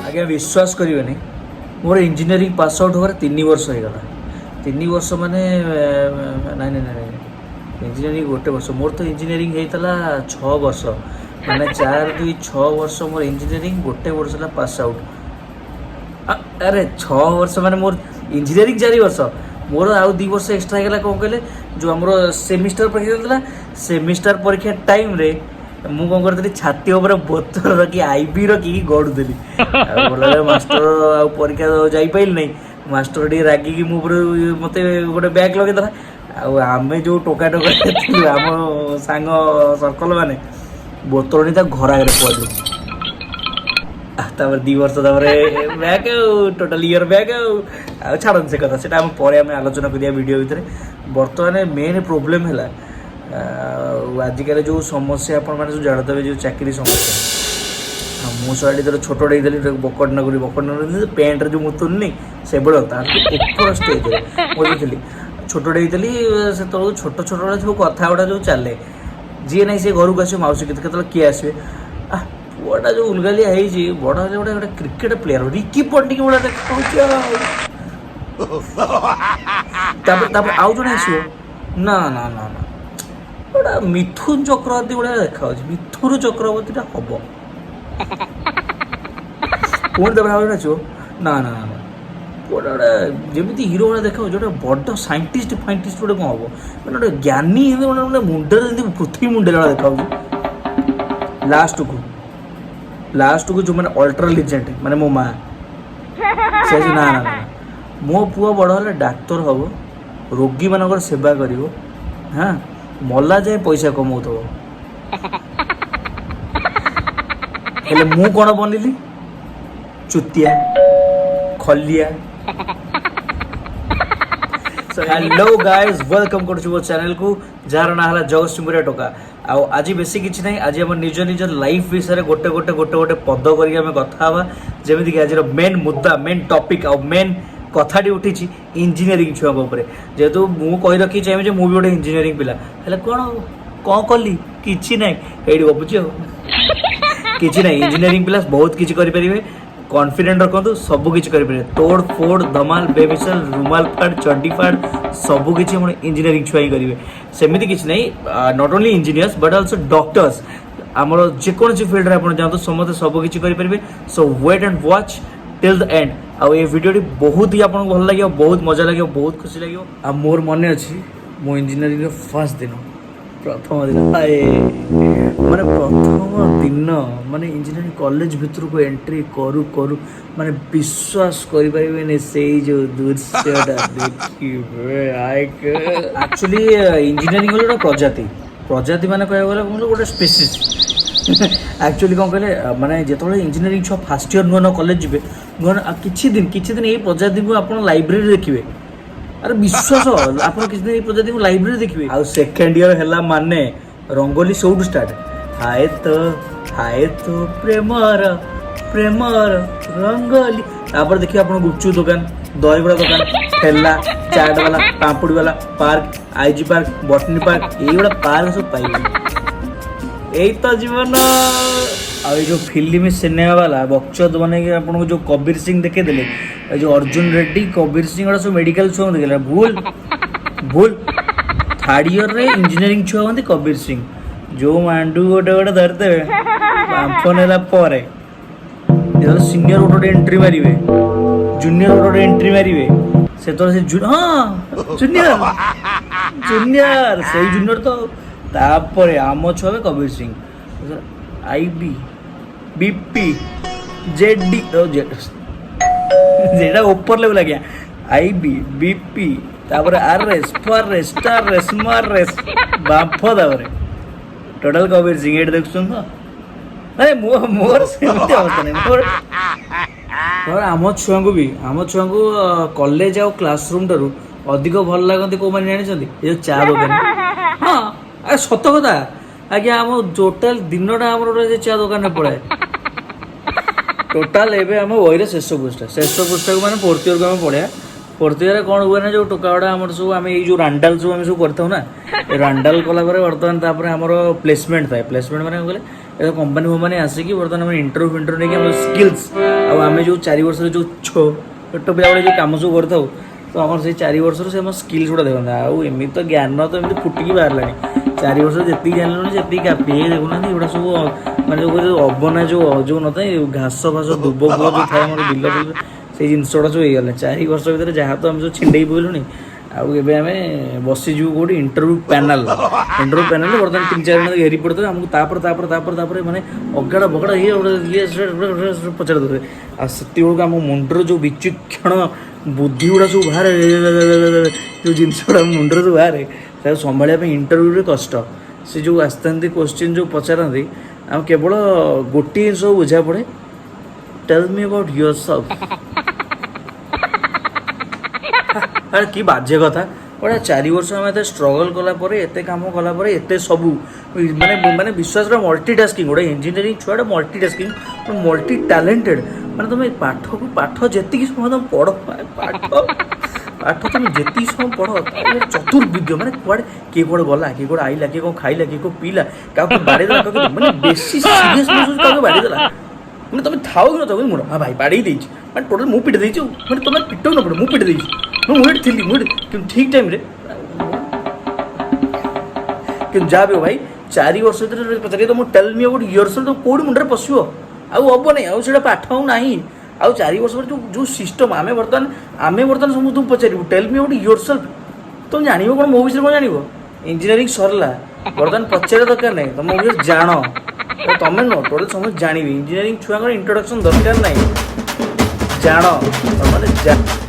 आज्ञा विश्वास करेनि मोर engineering pass out होगा 3 वर्ष हो गला 3 वर्ष माने नाई नाई नाई इंजीनियरिंग गोटे वर्ष मोर तो इंजीनियरिंग होता 6 वर्ष माने 4 2 6 वर्ष मोर इंजीनियरिंग गोटे वर्ष पास आउट अरे 6 वर्ष माने मोर इंजीनियरिंग 4 वर्ष मोर आउ 2 वर्ष एक्स्ट्रा होगा कौन कहले जो आम सेमिस्टर परीक्षा चलता सेमिस्टर परीक्षा टाइम रे मु कौन करी छाती उपर बोतल रखी आईबी रखी गड़ुली बोला मास्टर आ परीक्षा जापारे ना मास्टर टे रागिकी मो मत गोटे बैग लगेदेला आम जो टोका टोका आम सांग सर्कल मैंने बोतल नहीं घर आगे पड़ू 2 वर्ष बैग टोटाल इयर बैग छाड़ से कथा से पर आलोचना करिया वीडियो भितर बर्तमान मेन प्रोब्लेम है आजिकल जो समस्या आपण मैंने जानते जो चाकरी समस्या मो साड़ी तो छोटे बकट नगरी पैंट जो मुतुनि से ऊपर स्टेज बुझी छोटे से छोट छोट सब कथा गुड़ा जो चले जी ना सी घर को आस मौसी के किए आसवे पुआटा जो उलगालिया है बड़ गोटे गोटे क्रिकेट प्लेयर रिकी पंडित भाया देखा आउ जड़े आस ना ना ना ना गोटा मिथुन चक्रवर्ती भाया देखा मिथुन चक्रवर्ती हम पुणी नाचो ना ना ना गोटे गोटे जमी हिरो भाया देखा जो बड़ साइंटिस्ट फाइंटिस्ट गोटे कौन हम मैंने गोटे ज्ञानी मुंडे पृथ्वी मुंडे देखा लास्ट को जो मैंने अल्ट्रा लिजेंड माने मो माँ से ना ना ना मो पुआ बड़ है डाक्तर हम रोगी मान सेवा कर हाँ मला जाए पैसा कमाऊ हेले मु कौन बनली चुतिया खलिया हेलो गाइस वेलकम कर चैनल को जार ना है जगतसिंहपुर टोका आज बेसी किसी ना आज आम निज निज लाइफ विषय गोटे गोटे गोटे गोटे पद कर कथा जमीक कि आज मेन मुद्दा मेन टॉपिक आ मेन कथाटी उठी इंजीनियरिंग छुआ जेहेतु मु कही रखी चाहिए मुझे गोटे इंजीनियरिंग पिला हेल्ले कौन कली कि ना ये गपुची कि ना इंजीनियरिंग पिला बहुत किसी करें कॉन्फिडेंट रखु सबकि करें तोड़ फोड़ धमाल बेमिसल रुमाल फाड़ चड्डी फाड़ सबकि इंजीनियरिंग छुआ ही करेंगे सेमती किसी ना not only engineers but also doctors आमर जेकोसी फील्ड में आप जातु समस्त सबकि करेंगे so wait and watch till the end आउ ये वीडियो बहुत ही आपको भल लगे बहुत मजा लगे बहुत खुशी लगे आ मोर मन अच्छी मो इंजीनियरिंग फर्स्ट दिन प्रथम दिन माने प्रथम दिन माने इंजीनियरिंग कॉलेज भीतर को एंट्री करू करू माने विश्वास करि परिबे से जो दृश्यटा देखिबे एक्चुअली इंजीनियरिंग गोटे प्रजाति प्रजाति माने कह गला गोटे स्पेसीस एक्चुअली कौन कहले माने जेतबे इंजीनियरिंग छुआ फर्स्ट ईयर नुआ कॉलेज जी नुआ किछि दिन ये प्रजाति को आप लाइब्रेरी देखिए अरे विश्वास आप किसी दिन प्रजाति को लाइब्रेरी देखिए आ सेकेंड ईयर है माने रंगोली सब स्टार्ट हाय तो प्रेमर प्रेमर रंगोली तापर देखिए आप गुपचुप दुकान दहीबड़ा दुकान ठेला चाट वाला पापड़ी वाला पार्क आईजी पार्क बटनी पार्क ये पार्क सब पाइबे यही तो जीवन आ जो फिल्म सिनेमा वाला बक्सद बने आपको जो कबीर सिंह देखे देले जो अर्जुन रेड्डी कबीर सिंह सब मेडिकल छुआ देखे भूल भूल थर्ड ईयर रे इंजीनियरिंग छुआ हमें कबीर सिंह जो मांडू गोटे गोटे धरते बांफ नाला सीनियर गोटे एंट्री मारे जूनियर गोटे एंट्री मारे से हाँ जूनियर जूनियर से जूनियर तो तापर आम छुआ Kabir Singh IB BP JD जेटा ऊपर लेवल आ गया आईबी बीपी तापर आरएस फॉरएस स्टारएस स्मारएस बांफ तापर टोटल कबीर सिंह एट देखुन तो अरे मोर सेमती अवस्था नहीं मोर आम छुआ को भी आम छुआ को कॉलेज आ क्लासरूम ठारू अधिक भल लगती कौ मैंने जानी ये चा दुकान हाँ अरे सत कथा आज्ञा आम टोटाल दिनटा आम चा दुकान पड़ाए टोटाल एवं आम वही शेष पृष्ठा को मैंने फोर्थ ईयर को आम पढ़ा फोर्थ ईयर कौन हुए ना जो टोका गुड़ा आम सब आम जो रांडाल सब आम सब करता ना रांडाल कलापर बर्तमान आमर प्लेसमेंट थाए प्लेसमेंट मैंने कहले ए कंपनी फंपानी आसिक बर्तमान आम इंटरव्यू फिंटरव्यू नहीं स्किल्स आम जो 4 वर्ष जो छोट पिला जो कम सब करता तो आम से 4 वर्ष से स्किल्स गुड़ा देखते आमि तो ज्ञान तो एमती फुटिकी बाहर 4 वर्ष जी जानल जी कापी देखुना एगुड़ा सब मानते जो अबना जो न था घास फास दुब फुब जो थाए बिल बिल से जिनस गुड़ा सब होगा 4 वर्ष भर जहाँ तो आम सब छिंडे पड़लुनि आम बसीजु कौटी इंटरव्यू पैनल बर्तमान 3-4 जन घेरी पड़ते आमको तापर माने अगाड़ा बगड़ा ये पचार दे आती आम मुंडर जो विचक्षण बुद्धि गुड़ा सब बाहर जो जिनस गुड़ा मुंडर सब बाहर संभाल इंटरव्यू कष्ट से जो आसता क्वेश्चन जो पचारती आम केवल गोटे जिन बुझा पड़े टेल मी अबाउट योरसेल्फ अरे कि बाज्य कथा गोटे 4 वर्ष आम एत स्ट्रगल कलापर एत कम कलापर एत सबू माने माने विश्वास मल्टीटास्किंग गोटे इंजीनियरिंग छुआ मल्टीटास्किंग मल्टी टैलेंटेड माने तुम पाठ जी समय तुम पढ़ पाठ तुम जी समय पढ़ चतुर्विद्य माने कुआड़े किए कौड़े गला किए कौड़े आइला किए कौन खाइला किए कौन पीला क्या बाड़ेदेला मैंने बेसी सीरीयस क्या बाड़ेदेला मैंने तुम थाओ कि ना मुझे हाँ भाई बाड़े मैंने टोटल मुझे पिटे देती मैंने तुम पिट न पड़े मुझे पिटे मुझे थी मुझे ठीक टाइम कि जहाँ भी हो भाई 4 वर्ष पचार तुम टेल मी अबाउट योरसेल्फ तो कौड़ी मुंडे पशु आउ हम नहीं आउ पाठ आउ ना आउ 4 वर्ष जो जो सिस्टम आम बर्तमान समझ तुम पचार टेल मी अबाउट योरसेल्फ तुम जान कौन मो विषय कौन जान इंजीनियरिंग सरला बर्तमान पचार दरकार नहीं तुम मो विषय जान तुम न टोटल समझ जानवी इंजीनियरिंग छुआ इंट्रोडक्शन दरकार नहीं जान तुम